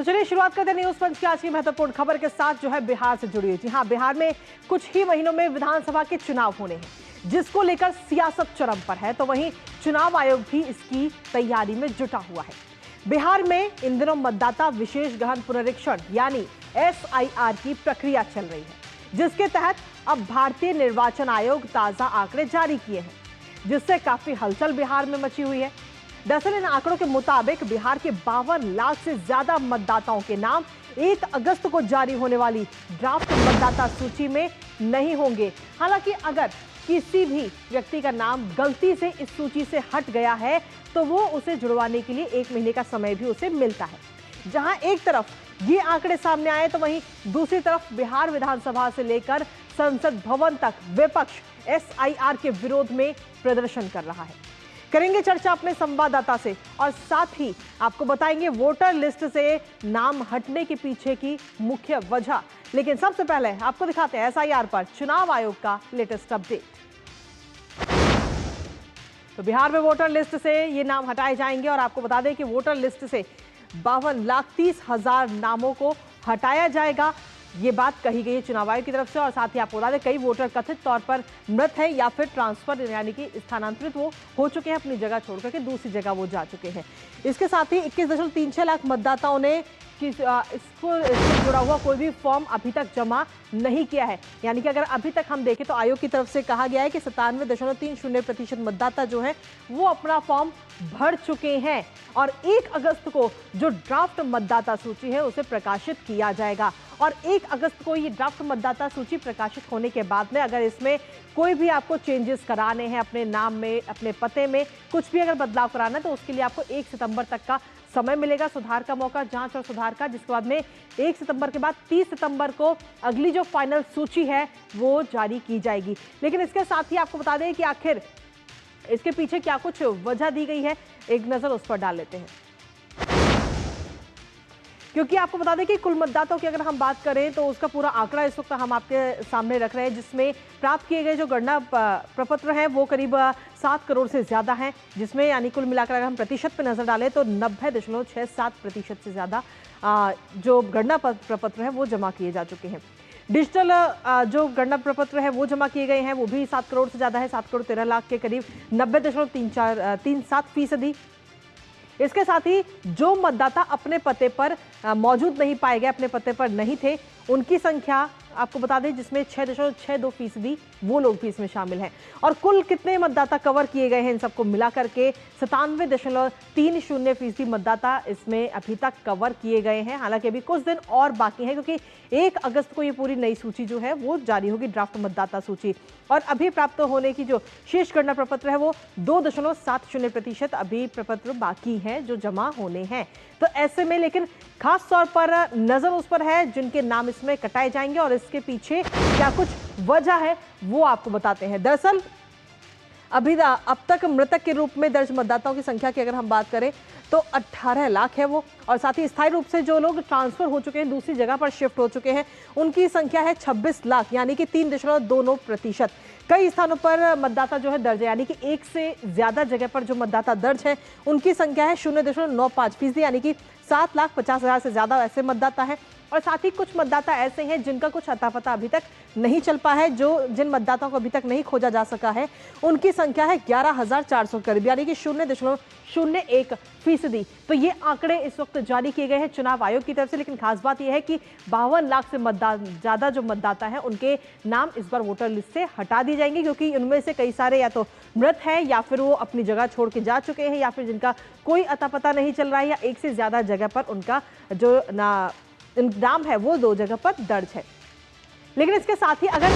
चलिए शुरुआत करते हैं न्यूज पंच की आज की महत्वपूर्ण खबर के साथ जो है बिहार से जुड़ी हुई थी। हाँ, बिहार में कुछ ही महीनों में विधानसभा के चुनाव होने हैं, जिसको लेकर सियासत चरम पर है, तो वहीं चुनाव आयोग भी इसकी तैयारी में जुटा हुआ है। बिहार में इन दिनों मतदाता विशेष गहन पुनरीक्षण यानी SIR की प्रक्रिया चल रही है, जिसके तहत अब भारतीय निर्वाचन आयोग ताजा आंकड़े जारी किए हैं, जिससे काफी हलचल बिहार में मची हुई है। दरअसल इन आंकड़ों के मुताबिक बिहार के 52 लाख से ज्यादा मतदाताओं के नाम 1 अगस्त को जारी होने वाली ड्राफ्ट मतदाता सूची में नहीं होंगे। हालांकि अगर किसी भी व्यक्ति का नाम गलती से इस सूची से हट गया है तो वो उसे जुड़वाने के लिए 1 महीने का समय भी उसे मिलता है। जहां एक तरफ ये आंकड़े सामने आए तो वहीं दूसरी तरफ बिहार विधानसभा से लेकर संसद भवन तक विपक्ष SIR के विरोध में प्रदर्शन कर रहा है। करेंगे चर्चा अपने संवाददाता से और साथ ही आपको बताएंगे वोटर लिस्ट से नाम हटने के पीछे की मुख्य वजह। लेकिन सबसे पहले आपको दिखाते हैं SIR पर चुनाव आयोग का लेटेस्ट अपडेट। तो बिहार में वोटर लिस्ट से ये नाम हटाए जाएंगे और आपको बता दें कि वोटर लिस्ट से 52,30,000 नामों को हटाया जाएगा। ये बात कही गई है चुनाव आयोग की तरफ से। और साथ ही आपको बता दें कई वोटर कथित तौर पर मृत है या फिर ट्रांसफर यानी कि स्थानांतरित वो हो चुके हैं, अपनी जगह छोड़कर के दूसरी जगह वो जा चुके हैं। इसके साथ ही 21.36 लाख मतदाताओं ने इससे जुड़ा हुआ कोई भी फॉर्म अभी तक जमा नहीं किया है। यानी कि अगर अभी तक हम देखें तो आयोग की तरफ से कहा गया है कि 97.30% मतदाता जो है वो अपना फॉर्म भर चुके हैं और 1 अगस्त को जो ड्राफ्ट मतदाता सूची है उसे प्रकाशित किया जाएगा। और 1 अगस्त को ये ड्राफ्ट मतदाता सूची प्रकाशित होने के बाद में अगर इसमें कोई भी आपको चेंजेस कराने हैं अपने नाम में, अपने पते में कुछ भी अगर बदलाव कराना है तो उसके लिए आपको 1 सितंबर तक का समय मिलेगा, सुधार का मौका, जांच और सुधार का। जिसके बाद में 1 सितंबर के बाद 30 सितंबर को अगली जो फाइनल सूची है वो जारी की जाएगी। लेकिन इसके साथ ही आपको बता दें कि आखिर इसके पीछे क्या कुछ वजह दी गई है, एक नजर उस पर डाल लेते हैं। क्योंकि आपको बता दें कि कुल मतदाताओं की अगर हम बात करें तो उसका पूरा आंकड़ा इस वक्त हम आपके सामने रख रहे हैं, जिसमें प्राप्त किए गए जो गणना प्रपत्र हैं वो करीब 7 करोड़ से ज़्यादा हैं, जिसमें यानी कुल मिलाकर अगर हम प्रतिशत पर नज़र डालें तो 90.67% से ज़्यादा जो गणना प्रपत्र है वो जमा किए जा चुके हैं। डिजिटल जो गणना प्रपत्र है वो जमा किए गए हैं वो भी 7 करोड़ से ज़्यादा है, 7 करोड़ 13 लाख के करीब, 90.37%। इसके साथ ही जो मतदाता अपने पते पर मौजूद नहीं पाए गए, अपने पते पर नहीं थे, उनकी संख्या आपको बता दें जिसमें 6.62% वो लोग भी इसमें शामिल हैं। और कुल कितने मतदाता कवर किए गए हैं इन सबको मिलाकर के 97.30% मतदाता इसमें अभी तक कवर किए गए हैं। हालांकि अभी कुछ दिन और बाकी हैं क्योंकि 1 अगस्त को ये पूरी नई सूची जो है वो जारी होगी, ड्राफ्ट मतदाता सूची। और अभी प्राप्त होने की जो शेष गणना प्रपत्र है वो 2.70% अभी प्रपत्र बाकी हैं जो जमा होने हैं। तो ऐसे में लेकिन खास तौर पर नजर उस पर है जिनके नाम इसमें कटाए जाएंगे और इसके पीछे क्या कुछ वजह है वो आपको बताते हैं। दरअसल अभी अब तक मृतक के रूप में दर्ज मतदाताओं की संख्या की अगर हम बात करें तो 18 लाख है वो। और साथ ही स्थायी रूप से जो लोग ट्रांसफर हो चुके हैं, दूसरी जगह पर शिफ्ट हो चुके हैं, उनकी संख्या है 26 लाख यानी कि 3.2%। कई स्थानों पर मतदाता जो है दर्ज है, यानी कि 1 से ज्यादा जगह पर जो मतदाता दर्ज है उनकी संख्या है 0.95% यानी कि 7,50,000 से ज्यादा ऐसे मतदाता है। और साथ ही कुछ मतदाता ऐसे हैं जिनका कुछ अता पता अभी तक नहीं चल पाया है, जिन मतदाताओं को अभी तक नहीं खोजा जा सका है, उनकी संख्या है 11,400 करीब यानी कि 0.01%। तो ये आंकड़े इस वक्त जारी किए गए हैं चुनाव आयोग की तरफ से। लेकिन खास बात यह है कि 52 लाख से ज्यादा जो मतदाता हैं उनके नाम इस बार वोटर लिस्ट से हटा दिए जाएंगे, क्योंकि उनमें से कई सारे या तो मृत हैं या फिर वो अपनी जगह छोड़ के जा चुके हैं या फिर जिनका कोई अता पता नहीं चल रहा है या 1 से ज्यादा जगह पर उनका जो नाम है वो 2 जगह पर दर्ज है। लेकिन इसके साथ ही अगर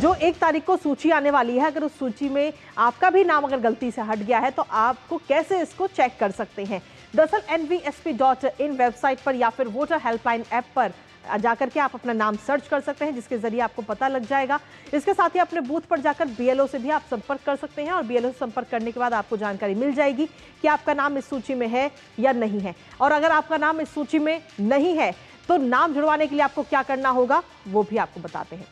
जो 1 तारीख को सूची आने वाली है, अगर उस सूची में आपका भी नाम अगर गलती से हट गया है तो आपको कैसे इसको चेक कर सकते हैं। दरअसल nvsp.in वेबसाइट पर या फिर वोटर हेल्पलाइन ऐप पर जाकर के आप अपना नाम सर्च कर सकते हैं, जिसके जरिए आपको पता लग जाएगा। इसके साथ ही अपने बूथ पर जाकर BLO से भी आप संपर्क कर सकते हैं और BLO से संपर्क करने के बाद आपको जानकारी मिल जाएगी कि आपका नाम इस सूची में है या नहीं है। और अगर आपका नाम इस सूची में नहीं है तो नाम जुड़वाने के लिए आपको क्या करना होगा वो भी आपको बताते हैं।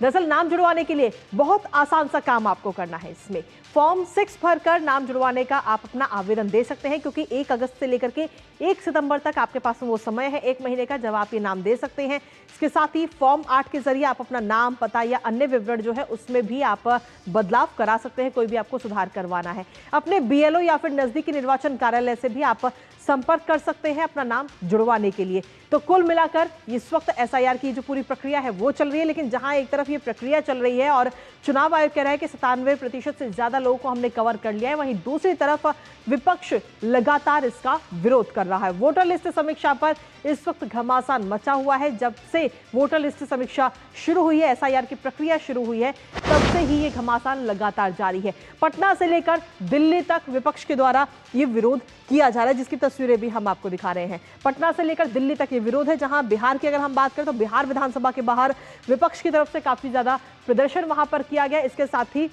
दरअसल नाम जुड़वाने के लिए बहुत आसान सा काम आपको करना है। इसमें फॉर्म 6 भरकर नाम जुड़वाने का आप अपना आवेदन दे सकते हैं, क्योंकि 1 अगस्त से लेकर के 1 सितंबर तक आपके पास वो समय है, 1 महीने का, जब आप ये नाम दे सकते हैं। इसके साथ ही फॉर्म 8 के जरिए आप अपना नाम, पता या अन्य विवरण जो है उसमें भी आप बदलाव करा सकते हैं, कोई भी आपको सुधार करवाना है। अपने बीएलओ या फिर नजदीकी निर्वाचन कार्यालय से भी आप संपर्क कर सकते हैं अपना नाम जुड़वाने के लिए। तो कुल मिलाकर इस वक्त एसआईआर की जो पूरी प्रक्रिया है वो चल रही है, लेकिन जहां एक तरफ ये प्रक्रिया चल रही है और चुनाव आयोग कह रहा है कि 97% से ज्यादा लोगों को हमने कवर कर लिया है, वहीं दूसरी तरफ विपक्ष लगातार इसका विरोध कर रहा है। वोटर लिस्ट समीक्षा पर इस वक्त घमासान मचा हुआ है। जब से वोटर लिस्ट समीक्षा शुरू हुई है, एसआईआर की प्रक्रिया शुरू हुई है, तब से ही ये घमासान लगातार जारी है। पटना से लेकर दिल्ली तक विपक्ष के द्वारा ये विरोध किया जा रहा है, जिसकी तस्वीरें भी हम आपको दिखा रहे हैं। पटना से लेकर दिल्ली तक ये विरोध है। जहां बिहार की अगर हम बात करें तो बिहार विधानसभा के बाहर विपक्ष की तरफ से काफी ज्यादा प्रदर्शन वहां पर किया गया। इसके साथ ही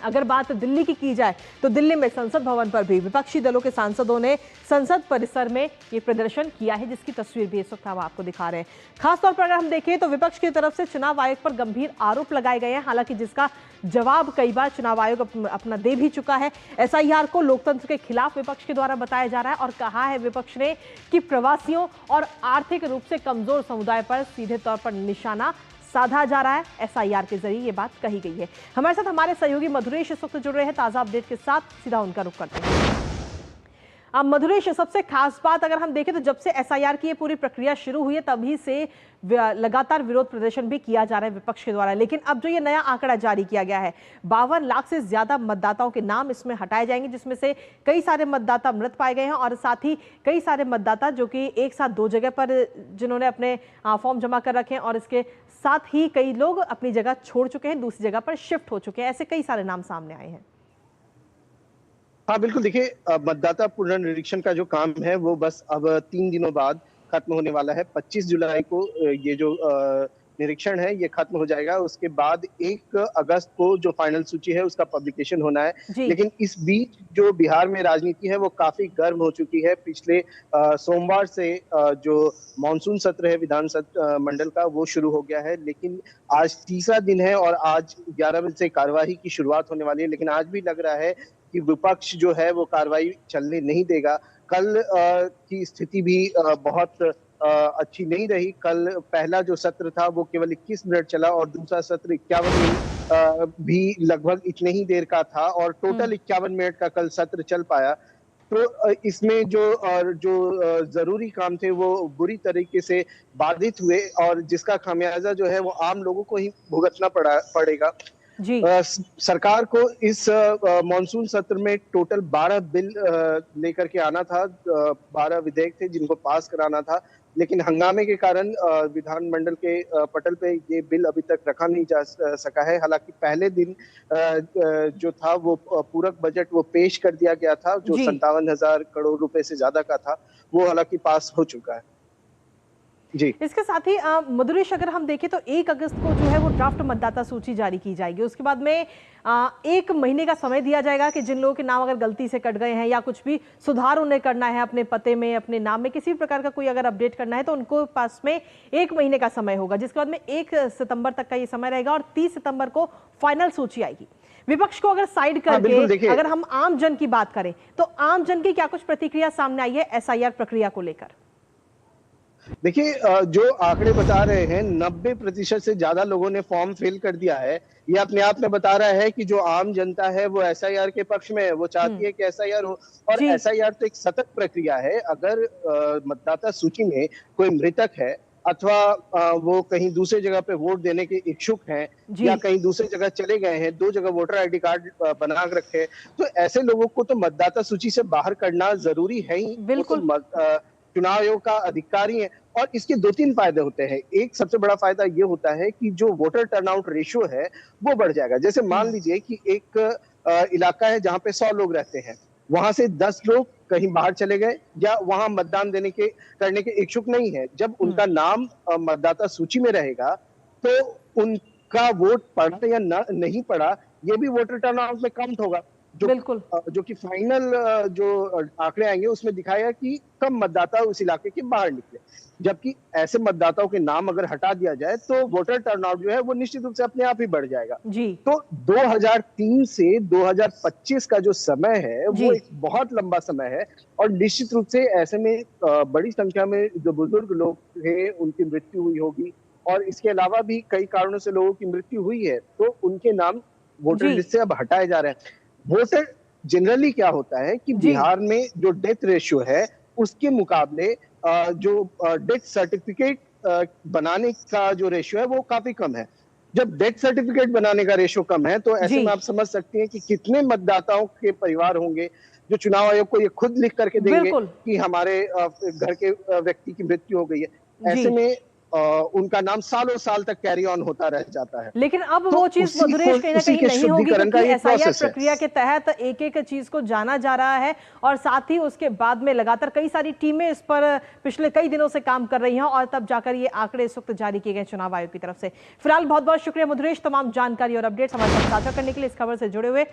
अगर बात दिल्ली की जाए तो दिल्ली में संसद भवन पर भी विपक्षी दलों के सांसदों ने संसद परिसर में ये प्रदर्शन किया है, जिसकी तस्वीर भी इस वक्त हम आपको दिखा रहे हैं। खासतौर पर अगर हम देखें तो विपक्ष की तरफ से चुनाव आयोग पर गंभीर आरोप लगाए गए हैं, हालांकि जिसका जवाब कई बार चुनाव आयोग अपना दे भी चुका है। एसआईआर को लोकतंत्र के खिलाफ विपक्ष के द्वारा बताया जा रहा है और कहा है विपक्ष ने कि प्रवासियों और आर्थिक रूप से कमजोर समुदाय पर सीधे तौर पर निशाना साधा जा रहा है। एसआईआर के जरिए ये बात कही गई है। हमारे साथ हमारे सहयोगी मधुरेश इस वक्त जुड़ रहे हैं ताजा अपडेट के साथ, सीधा उनका रुख करते हैं। अब मधुरेश, सबसे खास बात अगर हम देखें तो जब से एसआईआर की ये पूरी प्रक्रिया शुरू हुई है तभी से लगातार विरोध प्रदर्शन भी किया जा रहा है विपक्ष के द्वारा, लेकिन अब जो ये नया आंकड़ा जारी किया गया है, 52 लाख से ज्यादा मतदाताओं के नाम इसमें हटाए जाएंगे, जिसमें से कई सारे मतदाता मृत पाए गए हैं और साथ ही कई सारे मतदाता जो कि एक साथ 2 जगह पर जिन्होंने अपने फॉर्म जमा कर रखे हैं और इसके साथ ही कई लोग अपनी जगह छोड़ चुके हैं, दूसरी जगह पर शिफ्ट हो चुके हैं। ऐसे कई सारे नाम सामने आए हैं। हाँ बिल्कुल, देखिए मतदाता पुनर्निरीक्षण का जो काम है वो बस अब 3 दिनों बाद खत्म होने वाला है। 25 जुलाई को ये जो निरीक्षण है ये खत्म हो जाएगा। उसके बाद 1 अगस्त को जो फाइनल सूची है उसका पब्लिकेशन होना है। लेकिन इस बीच जो बिहार में राजनीति है वो काफी गर्म हो चुकी है। पिछले सोमवार से जो मानसून सत्र है विधान मंडल का वो शुरू हो गया है, लेकिन आज तीसरा दिन है और आज 11 बजे से कार्यवाही की शुरुआत होने वाली है। लेकिन आज भी लग रहा है कि विपक्ष जो है वो कार्रवाई चलने नहीं देगा। कल की स्थिति भी बहुत अच्छी नहीं रही। कल पहला जो सत्र था वो केवल 21 मिनट चला और दूसरा सत्र 51 मिनट भी लगभग इतने ही देर का था और टोटल 51 मिनट का कल सत्र चल पाया। तो इसमें जो जरूरी काम थे वो बुरी तरीके से बाधित हुए और जिसका खामियाजा जो है वो आम लोगों को ही भुगतना पड़ेगा। सरकार को इस मॉनसून सत्र में टोटल 12 बिल लेकर के आना था, 12 विधेयक थे जिनको पास कराना था, लेकिन हंगामे के कारण विधानमंडल के पटल पे ये बिल अभी तक रखा नहीं जा सका है। हालांकि पहले दिन जो था वो पूरक बजट वो पेश कर दिया गया था, जो 57,000 करोड़ रुपए से ज्यादा का था, वो हालांकि पास हो चुका है। जी, इसके साथ ही मधुरेश, अगर हम देखें तो 1 अगस्त को जो है वो ड्राफ्ट मतदाता सूची जारी की जाएगी। उसके बाद में 1 महीने का समय दिया जाएगा कि जिन लोगों के नाम अगर गलती से कट गए हैं या कुछ भी सुधार उन्हें करना है अपने पते में, अपने नाम में, किसी भी प्रकार का कोई अगर अपडेट करना है तो उनको पास में 1 महीने का समय होगा, जिसके बाद में 1 सितंबर तक का ये समय रहेगा और 30 सितंबर को फाइनल सूची आएगी। विपक्ष को अगर साइड करके अगर हम आम जन की बात करें तो आम जन की क्या कुछ प्रतिक्रिया सामने आई है एसआईआर प्रक्रिया को लेकर? देखिए, जो आंकड़े बता रहे हैं 90% से ज्यादा लोगों ने फॉर्म फिल कर दिया है। ये अपने आप में बता रहा है कि जो आम जनता है वो एसआईआर के पक्ष में है, वो चाहती है कि एसआईआर हो। और एसआईआर तो एक सतत प्रक्रिया है। अगर मतदाता सूची में कोई मृतक है अथवा वो कहीं दूसरी जगह पे वोट देने के इच्छुक हैं या कहीं दूसरी जगह चले गए हैं, 2 जगह वोटर आईडी कार्ड बना रखे हैं, तो ऐसे लोगों को तो मतदाता सूची से बाहर करना जरूरी है ही। बिल्कुल, चुनाव आयोग का अधिकारी है और इसके 2-3 फायदे होते हैं। एक सबसे बड़ा फायदा ये होता है कि जो वोटर टर्नआउट रेशियो है वो बढ़ जाएगा। जैसे मान लीजिए कि एक इलाका है जहां पे 100 लोग रहते हैं, वहां से 10 लोग कहीं बाहर चले गए या वहां मतदान करने के इच्छुक नहीं है। जब उनका नाम मतदाता सूची में रहेगा तो उनका वोट पड़ा या नहीं पड़ा ये भी वोटर टर्नआउट में काउंट होगा। बिल्कुल। जो कि फाइनल जो आंकड़े आएंगे उसमें दिखाया कि कम मतदाता उस इलाके के बाहर निकले, जबकि ऐसे मतदाताओं के नाम अगर हटा दिया जाए तो वोटर टर्नआउट जो है वो निश्चित रूप से अपने आप ही बढ़ जाएगा। जी। तो 2003 से 2025 का जो समय है जी। वो एक बहुत लंबा समय है, और निश्चित रूप से ऐसे में बड़ी संख्या में जो बुजुर्ग लोग हैं उनकी मृत्यु हुई होगी, और इसके अलावा भी कई कारणों से लोगों की मृत्यु हुई है, तो उनके नाम वोटर जी। लिस्ट से अब हटाए जा रहे हैं। वोटर जनरली क्या होता है कि जी। बिहार में जो डेथ रेशियो है उसके मुकाबले जो डेथ सर्टिफिकेट बनाने का जो रेशियो है वो काफी कम है। जब डेथ सर्टिफिकेट बनाने का रेशियो कम है तो ऐसे जी। में आप समझ सकते हैं कि कितने मतदाताओं के परिवार होंगे जो चुनाव आयोग को ये खुद लिख करके देंगे बिल्कुल। कि हमारे घर के व्यक्ति की मृत्यु हो गई है। जी। ऐसे में उनका नाम सालों साल तक कैरी ऑन होता रह जाता है। लेकिन अब तो वो चीज मधुरेश कहीं ना उसी कहीं के नहीं होगी, शुद्धिकरण का क्योंकि ये एसआईआर प्रोसेस है। प्रक्रिया के तहत एक एक चीज को जाना जा रहा है और साथ ही उसके बाद में लगातार कई सारी टीमें इस पर पिछले कई दिनों से काम कर रही हैं और तब जाकर ये आंकड़े इस वक्त जारी किए गए चुनाव आयोग की तरफ से। फिलहाल बहुत बहुत शुक्रिया मधुरेश, तमाम जानकारी और अपडेट्स हमारे साथ साझा करने के लिए, इस खबर से जुड़े हुए।